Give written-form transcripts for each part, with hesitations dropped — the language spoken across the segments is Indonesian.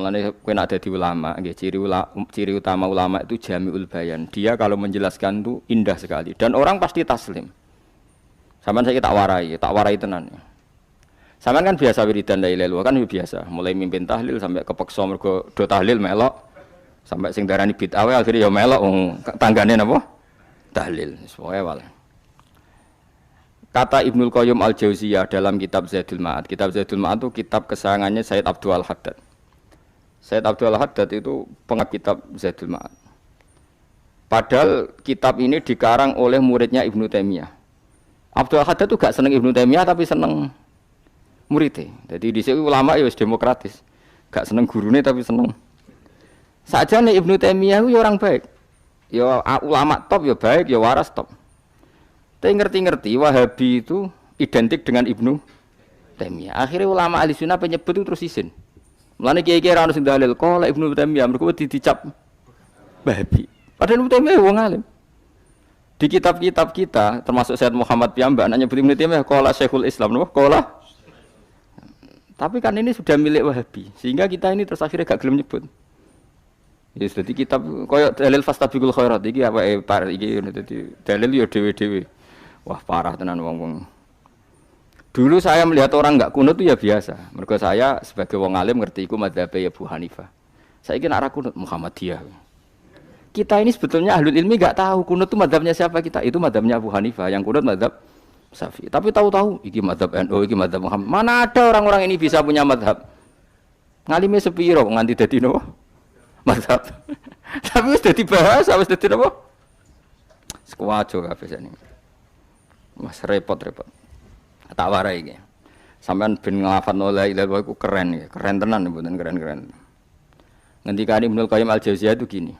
Mulane kowe nek dadi ulama, nggih ciri utama ulama itu jami'ul bayan. Dia kalau menjelaskan itu indah sekali dan orang pasti taslim. Sampeyan saiki tak warai tenan. Sampeyan kan biasa wiridan la ilaha illallah kan biasa, mulai mimpin tahlil sampai kepeksa mergo do tahlil melok sampai sing darani bid'ah wae akhire ya melok tanggane napa? Tahlil. Wis wae wae. Kata Ibnul Qayyim Al-Jauziyah dalam kitab Zadul Ma'ad. Kitab Zadul Ma'ad itu kitab kesayangannya Sayyid Abdul Al-Haddad. Sayyid Abdul Al-Haddad itu pengarang kitab Zadul Ma'ad. Padahal kitab ini dikarang oleh muridnya Ibnu Taimiyah. Abdul Al-Haddad itu gak seneng Ibnu Taimiyah tapi seneng muridnya. Jadi di sini ulama ya demokratis. Gak seneng gurune tapi seneng. Sajane Ibnu Taimiyah itu orang baik. Ya ulama top ya baik, ya waras top. Tapi ngerti-ngerti Wahabi itu identik dengan Ibnu Taimiyah. Akhirnya ulama ahli sunnah penyebut itu terus isin. Mulane kiai-kiai ra ono sing dalil kok lek Ibnu Taimiyah mergo dicap Wahabi. Padahal Ibnu Taimiyah wong alim. Di kitab-kitab kita termasuk Syekh Muhammad piyambak nanya Ibnu Taimiyah qala Syekhul Islam napa qala. Tapi kan ini sudah milik Wahabi sehingga kita ini terus akhirnya gak gelem nyebut. Ya dadi kitab koyo dalil fastabiqul khairat iki apa iki dadi dalil yo dhewe-dhewe. Wah parah tenan wong-wong. Dulu saya melihat orang enggak kunut itu ya biasa. Mergo saya sebagai wong alim ngerti iku madzhabe Abu Hanifah. Saiki nek ora kunut Muhammadiyah. Kita ini sebetulnya ahlul ilmi enggak tahu kunut itu madzhabnya siapa kita. Itu madzhabnya Abu Hanifah, yang kunut madzhab Syafi'i. Tapi tahu-tahu iki madzhab NU, iki madzhab Muhammad. Mana ada orang-orang ini bisa punya madzhab. Ngalime sepiro nganti dadi napa? Madzhab. Tapi wis dadi bahasa, wis dadi napa? Sekuwajo kabeh sene. Mas repot-repot. Tak warai iki. Sampeyan ben nglafadzno la ilaha illallah iku keren ya, keren tenan mboten keren-keren. Ngendikane Ibnu Qayyim Al-Jauziyah itu gini.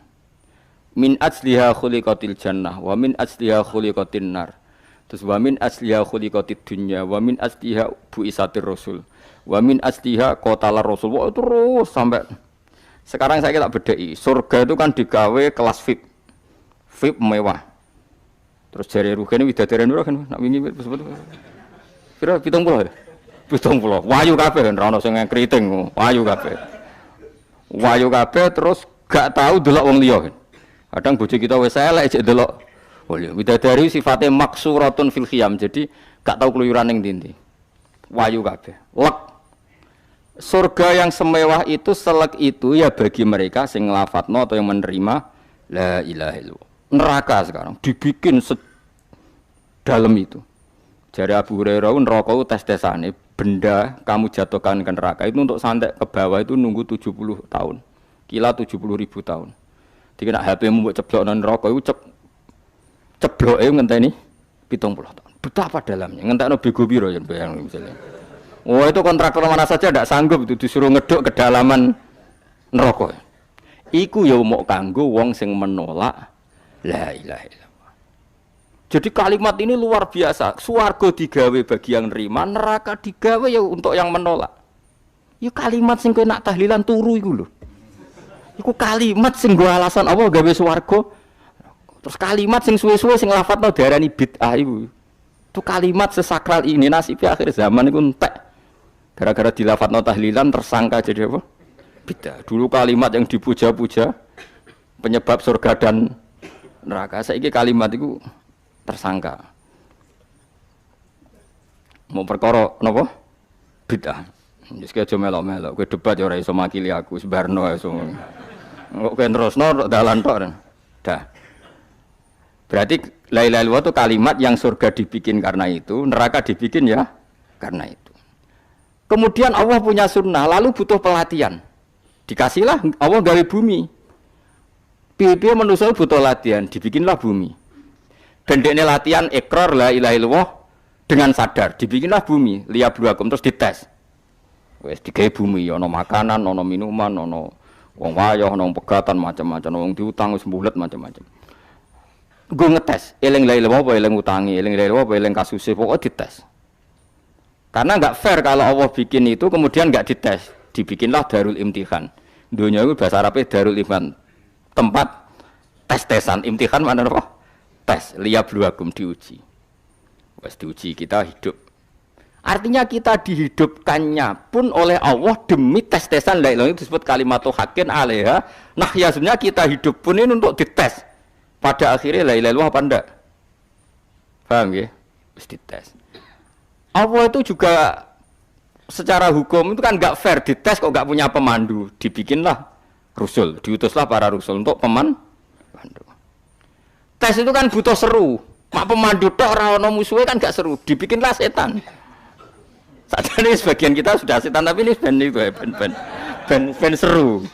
Min asliha khuliqatil jannah wa min asliha khuliqatin nar. Terus wa min asliha khuliqatid dunya wa min asliha buisatir rasul. Wa min asliha qatalar rasul. Wah terus sampai sekarang saya tak bedai. Surga itu kan digawe kelas VIP. VIP mewah. Terus jari rugane widadari nur kan nak wingi sebut. Pira 70 ya? 70. Wayu kabeh kan ora ono sing kriting, wayu kabeh. Wayu kabeh terus gak tahu delok wong liya. Kadang bojo kita wis elek jek delok. Oh iya, widadari sifatnya maksuratun fil khiyam. Jadi gak tahu keluyuran ning ndi. Wayu kabeh. Lek. Surga yang semewah itu selek itu ya bagi mereka sing nglafatno atau yang menerima la ilaha illallah. Neraka sekarang dibikin dalam itu. Jari Abu Hurairah neraka itu tes-tesane benda kamu jatuhkan ke neraka itu untuk santet ke bawah itu nunggu 70 tahun. Kila 70.000 tahun. Dikira HP-mu mbok ceblokno neraka iku cebloke ngenteni 70 tahun. Betapa dalamnya. Ngentekno bego piro ya bayang misalnya. Oh itu kontraktor mana saja tidak sanggup itu disuruh ngeduk kedalaman neraka. Iku ya mau kanggo wong sing menolak la ilaha illallah. Jadi kalimat ini luar biasa. Swarga digawe bagi yang nerima, neraka digawe ya untuk yang menolak. Ya kalimat sing kowe nak tahlilan turu iku lho. Iku kalimat sing go alasan apa gawe swarga. Terus kalimat sing suwe-suwe sing lafadzno diarani bid'ah iku. Itu kalimat sesakral ini nasibnya akhir zaman iku entek. Gara-gara dilafadzno tahlilan tersangka jadi apa? Bid'ah. Dulu kalimat yang dipuja-puja penyebab surga dan neraka, saiki kalimat itu tersangka. Mau perkara napa? Bid'ah. Wis aja melok-melok, kowe debat ya ora iso makili aku, sebarno iso. Kok kowe terusno dalan tok. Dah. Berarti la ilaha illallah itu kalimat yang surga dibikin karena itu, neraka dibikin ya karena itu. Kemudian Allah punya sunnah, lalu butuh pelatihan. Dikasihlah Allah gawe bumi. Piye-piye manusia butuh latihan, dibikinlah bumi. Gendekne latihan ikrar la ilaha illallah dengan sadar, dibikinlah bumi, liyabluwakum terus dites. Wis digawe bumi, ana makanan, ana minuman, ana wong wayah, ana pegatan macam-macam, wong diutang wis mbulet macam-macam. Nggo ngetes, eling la ilaha illallah apa eling utangi, eling la ilaha illallah apa eling kasuse, pokok dites. Karena enggak fair kalau Allah bikin itu kemudian enggak dites, dibikinlah darul imtihan. Dunia itu bahasa Arabnya darul imtihan. Tempat tes-tesan, imtihan mana apa? Tes, liyabluwakum diuji. Wes diuji kita hidup. Artinya kita dihidupkannya pun oleh Allah demi tes-tesan la ilaha itu disebut kalimatu haqqin alaiha. Nah, ya sebenarnya kita hidup pun ini untuk dites. Pada akhirnya la ilaha illallah apa enggak? Paham ya? Terus dites. Allah itu juga secara hukum itu kan enggak fair, dites kok enggak punya pemandu. Dibikinlah rusul, diutuslah para rusul untuk pemandu. Tes itu kan butuh seru. Mak pemandu tok ora ono musuhe kan enggak seru. Dibikinlah setan. Saat ini sebagian kita sudah setan tapi ini ben seru.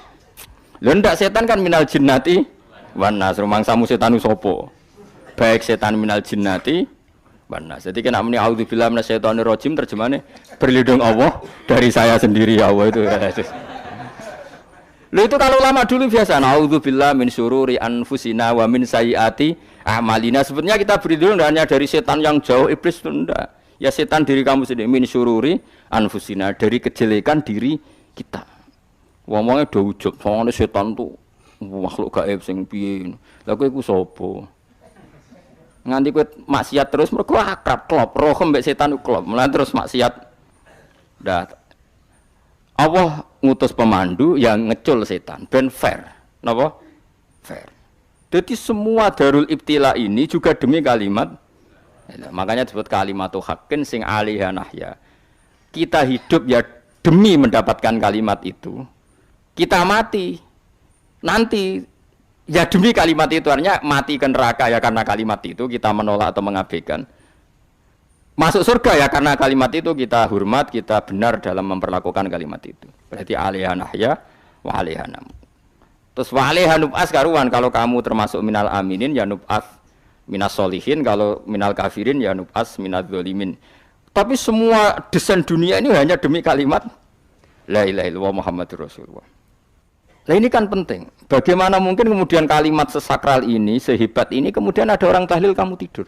Lho ndak setan kan minal jinnati wan nas rumangsamu setanu sapa? Baik setan minal jinnati wan nas. Jadi kena muni auzubillahi minasyaitonir rajim terjemahane berlindung Allah dari saya sendiri ya Allah itu. Lho itu kalau ulama dulu biasa auzubillahi min syururi anfusina wa min sayyiati a'malina. Sebenarnya kita berlindung hanya dari setan yang jauh, iblis itu enggak. Ya setan diri kamu sendiri min syururi anfusina dari kejelekan diri kita. Ngomongnya do ujug, soalnya setan tuh makhluk gaib sing piye. Lah kowe iku sapa? Nganti kowe maksiat terus mergo akrab klop, roh mbek setan klop. Mulane terus maksiat. Dah Allah ngutus pemandu yang ngecul setan ben fair. Napa? Fair. Jadi semua darul ibtila ini juga demi kalimat. Makanya disebut kalimatu haqqin sing alaiha nahya. Kita hidup ya demi mendapatkan kalimat itu. Kita mati nanti ya demi kalimat itu, artinya mati ke neraka ya karena kalimat itu kita menolak atau mengabaikan. Masuk surga ya karena kalimat itu kita hormat, kita benar dalam memperlakukan kalimat itu. Berarti alaiha nahya wa alaiha nam. Terus wa alaiha nub'as karuan, kalau kamu termasuk minal aminin ya nub'as minas solihin, kalau minal kafirin ya nub'as minaz zalimin. Tapi semua desain dunia ini hanya demi kalimat la ilaha illallah Muhammadur Rasulullah. Nah ini kan penting. Bagaimana mungkin kemudian kalimat sesakral ini, sehebat ini, kemudian ada orang tahlil kamu tidur.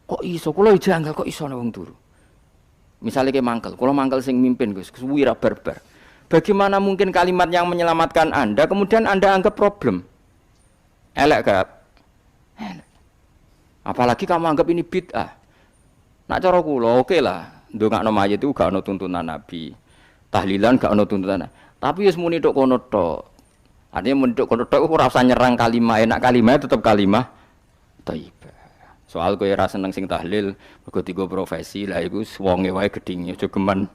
Kok iso? Kula janggal kok iso wong turu. Misalnya kayak mangkel, kula mangkel sing mimpin Gus, wira barbar. Bagaimana mungkin kalimat yang menyelamatkan Anda kemudian Anda anggap problem? Elek gak? Apalagi kamu anggap ini bid'ah. Nak cara kula oke lah, ndongakno mayit itu gak ono tuntunan Nabi. Tahlilan gak ono tuntunan. Tapi wis muni tok kono tok. Artinya muni tok kono tok ora usah nyerang kalimat, enak kalimat tetap kalimah thayyibah. Soal kowe ora seneng sing tahlil, mergo tiga profesi lah iku wonge wae gedhinge aja geman.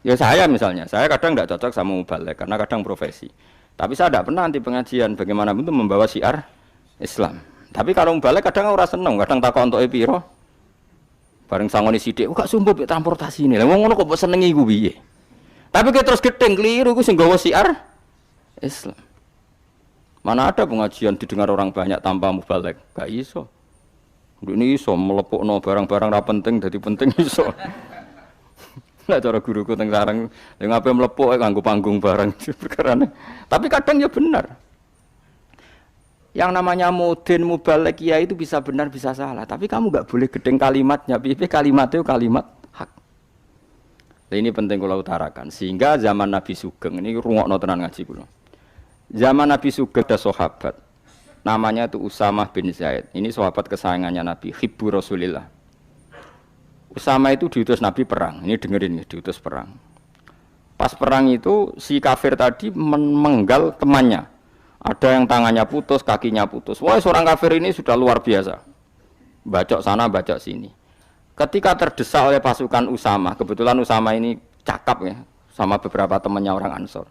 Ya saya misalnya, saya kadang enggak cocok sama mubalek karena kadang profesi. Tapi saya tidak pernah anti pengajian bagaimana untuk membawa syiar Islam. Tapi kalau balik kadang ora seneng, kadang takon entuk piro. Bareng sangone sithik, kok sumpah mek transportasi ini. Lah wong ngono kok mbok senengi iku piye? Tapi ke terus gedeng keliru iku sing nggawa syiar Islam. Mana ada pengajian didengar orang banyak tanpa mubalek? Gak iso. Ini iso melepukno barang-barang ra penting dadi penting iso. Lah cara guruku teng sareng, lha ngape melepuk kanggo panggung barang perkarane. Tapi kadang ya benar. Yang namanya mudin mubalek ya itu bisa benar bisa salah, tapi kamu enggak boleh gedeng kalimatnya. Piye kalimatnya kalimat hak. Nah, ini penting kula utarakan sehingga zaman Nabi Sugeng ini rungokno tenan ngaji kula. Zaman Nabi Sugeng ada sahabat namanya itu Usamah bin Zaid. Ini sahabat kesayangannya Nabi, hibbu Rasulillah. Usama itu diutus Nabi perang. Ini dengerin ya, diutus perang. Pas perang itu si kafir tadi menggal temannya. Ada yang tangannya putus, kakinya putus. Wah, seorang kafir ini sudah luar biasa. Bacok sana, bacok sini. Ketika terdesak oleh pasukan Usama, kebetulan Usama ini cakap ya, sama beberapa temannya orang Ansor.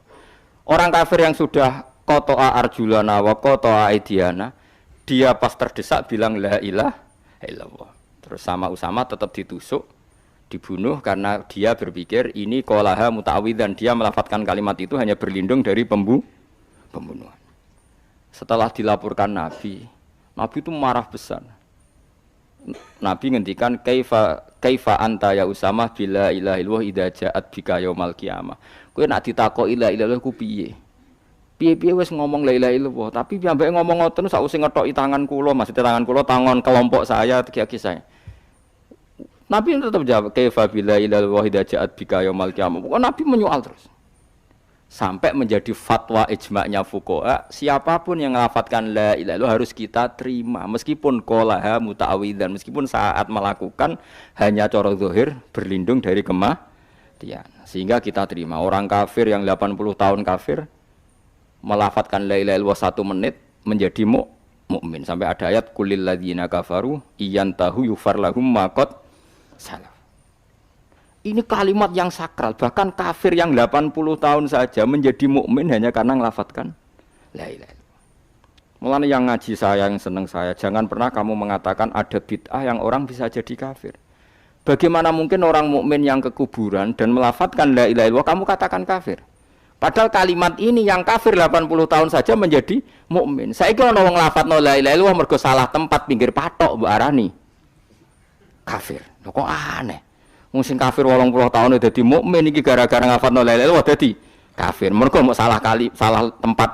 Orang kafir yang sudah qata'a arjulana wa qata'a aidiana, dia pas terdesak bilang la ilaha illallah. Terus sama Usama tetap ditusuk, dibunuh karena dia berpikir ini qolaha muta'awwidzan, dia melafadzkan kalimat itu hanya berlindung dari pembunuhan. Setelah dilaporkan Nabi itu marah besar. Nabi ngendikan kaifa anta ya Usamah bila ilaha illallah idza ja'at bika yaumal qiyamah. Kowe nak ditakoki la ilaha illallah ku piye? Piye-piye wis ngomong la ilaha illallah, tapi piyambake ngomong ngoten sakwise ngethoki tangan kula, maksudnya tangan kula tangan kelompok saya, tiga-tiga saya. Nabi tetap jawab kaifa bila ilaha illallah idza ja'at bika yaumal qiyamah. Pokoknya Nabi menyoal terus. sampai menjadi fatwa ijma'nya fuqaha, siapapun yang melafadzkan la ilaha illallah harus kita terima meskipun qolaha muta'awidzan, meskipun saat melakukan hanya cara zahir berlindung dari kematian. Sehingga kita terima. Orang kafir yang 80 tahun kafir melafadzkan la ilaha illallah 1 menit menjadi mukmin. Sampai ada ayat kulil ladzina kafaru iyantahu yufar lahum ma qad salaf. Ini kalimat yang sakral, bahkan kafir yang 80 tahun saja menjadi mukmin hanya karena melafadzkan la ilaha illallah. Mulane yang ngaji saya, yang seneng saya, jangan pernah kamu mengatakan ada bid'ah yang orang bisa jadi kafir. Bagaimana mungkin orang mukmin yang ke kuburan dan melafadzkan la ilaha illallah kamu katakan kafir? Padahal kalimat ini yang kafir 80 tahun saja menjadi mukmin. Saiki ana wong nglafadzno la ilaha illallah mergo salah tempat pinggir patok mbok arani kafir. Lho kok aneh. Wong sing kafir 80 tahun dadi mukmin iki gara-gara ngafalno la ilaha illallah dadi kafir. Mergo mok salah tempat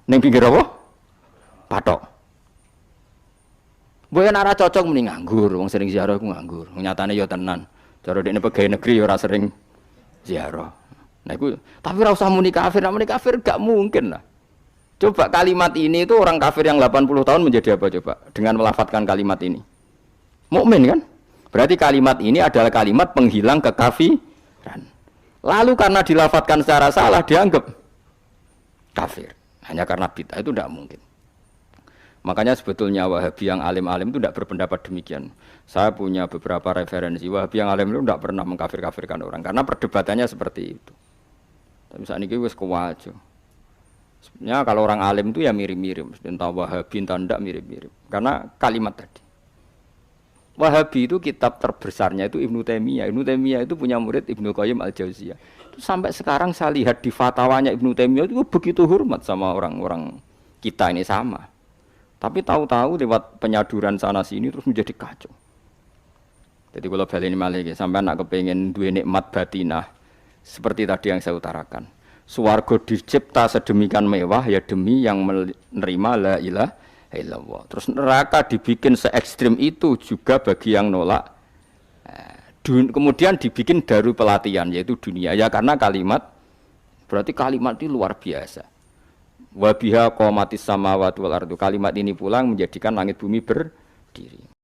ning pinggir apa? Patok. Mbok yen ora cocok muni nganggur, wong sering ziarah ku nganggur. Nyatane ya tenan. Cara dekne pegawai negeri ya ora sering ziarah. Nah iku tapi ora usah muni kafir, nek muni kafir gak mungkin lah. Coba kalimat ini itu orang kafir yang 80 tahun menjadi apa coba dengan melafadzkan kalimat ini? Mukmin kan? Berarti kalimat ini adalah kalimat penghilang kekafiran. Lalu karena dilafadzkan secara salah dianggap kafir. Hanya karena bid'ah itu tidak mungkin. Makanya sebetulnya Wahabi yang alim-alim itu tidak berpendapat demikian. Saya punya beberapa referensi Wahabi yang alim itu tidak pernah mengkafir-kafirkan orang. Karena perdebatannya seperti itu. Tapi saat ini wis kuwajo. Sebenarnya kalau orang alim itu ya mirip-mirip. Entah Wahabi, entah tidak mirip-mirip. Karena kalimat tadi. Wahabi itu kitab terbesarnya itu Ibnu Taimiyah. Ibnu Taimiyah itu punya murid Ibnu Qayyim Al-Jauziyah. Itu sampai sekarang saya lihat di fatwanya Ibnu Taimiyah itu begitu hormat sama orang-orang kita ini sama. Tapi tahu-tahu lewat penyaduran sana sini terus menjadi kacau. Jadi kalau baleni malih sampai nak kepengin duwe nikmat batinah seperti tadi yang saya utarakan. Swarga dicipta sedemikian mewah ya demi yang menerima la ilaha illallah. Terus neraka dibikin se ekstrim itu juga bagi yang nolak. Kemudian dibikin daru pelatihan yaitu dunia. Ya karena kalimat berarti kalimat itu luar biasa. Wa biha qamatis samawati wal ardu. Kalimat ini pulang menjadikan langit bumi berdiri.